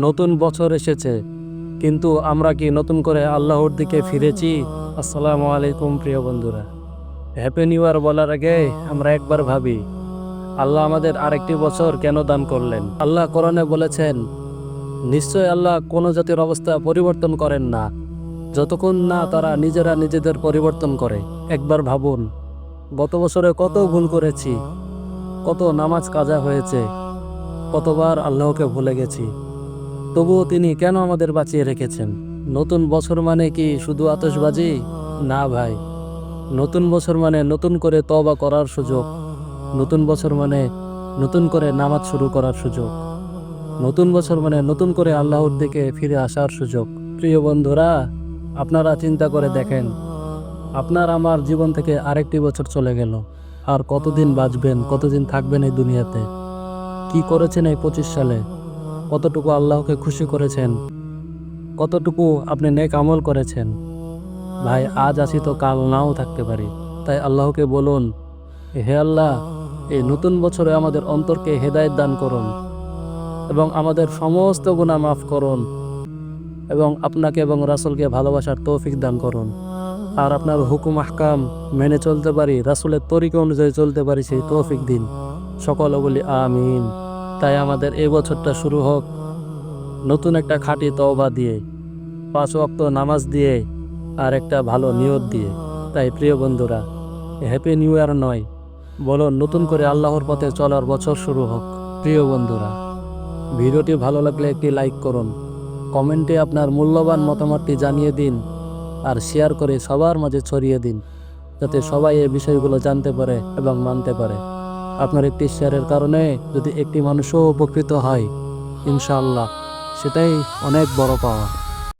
নতুন বছর এসেছে, কিন্তু আমরা কি নতুন করে আল্লাহর দিকে ফিরেছি? আসসালামু আলাইকুম প্রিয় বন্ধুরা। হ্যাপি নিউ ইয়ার বলার আগে আমরা একবার ভাবি, আল্লাহ আমাদের আরেকটি বছর কেন দান করলেন? আল্লাহ কোরআনে বলেছেন, নিশ্চয় আল্লাহ কোনো জাতির অবস্থা পরিবর্তন করেন না যতক্ষণ না তারা নিজেরা নিজেদের পরিবর্তন করে। একবার ভাবুন, গত বছরে কত ভুল করেছি, কত নামাজ কাজা হয়েছে, কতবার আল্লাহকে ভুলে গেছি, তবুও তিনি কেন আমাদের বাঁচিয়ে রেখেছেন? নতুন বছর মানে কি শুধু আতশবাজি? না ভাই, নতুন বছর মানে নতুন করে তওবা করার সুযোগ। নতুন বছর মানে নতুন করে নামাজ শুরু করার সুযোগ। নতুন বছর মানে নতুন করে আল্লাহর দিকে ফিরে আসার সুযোগ। প্রিয় বন্ধুরা, আপনারা চিন্তা করে দেখেন, আপনার আমার জীবন থেকে আরেকটি বছর চলে গেল। আর কতদিন বাঁচবেন, কতদিন থাকবেন এই দুনিয়াতে? কি করেছেন এই 25 সালে? কতটুকু আল্লাহকে খুশি করেছেন? কতটুকু আপনি নেক আমল করেছেন? ভাই, আজ আছি তো কাল নাও থাকতে পারি। তাই আল্লাহকে বলুন, হে আল্লাহ, এই নতুন বছরে আমাদের অন্তরকে হেদায়েত দান করুন এবং আমাদের সমস্ত গুনাহ মাফ করুন এবং আপনাকে এবং রাসূলকে ভালোবাসার তৌফিক দান করুন। আর আপনার হুকুম আহকাম মেনে চলতে পারি, রাসূলের তরিকা অনুযায়ী চলতে পারি, সেই তৌফিক দিন। সকলে বলি আমিন। তাই আমাদের এই বছরটা শুরু হোক নতুন একটা খাঁটি তওবা দিয়ে, 5 ওয়াক্ত নামাজ দিয়ে, আর একটা ভালো নিয়ত দিয়ে। তাই প্রিয় বন্ধুরা, হ্যাপি নিউ ইয়ার নয়, বলো নতুন করে আল্লাহর পথে চলার বছর শুরু হোক। প্রিয় বন্ধুরা, ভিডিওটি ভালো লাগলে একটি লাইক করুন, কমেন্টে আপনার মূল্যবান মতামতটি জানিয়ে দিন, আর শেয়ার করে সবার মাঝে ছড়িয়ে দিন, যাতে সবাই এই বিষয়গুলো জানতে পারে এবং মানতে পারে। আপনার একটি শেয়ারের কারণে যদি একটি মানুষও উপকৃত হয়, ইনশাআল্লাহ সেটাই অনেক বড় পাওয়া।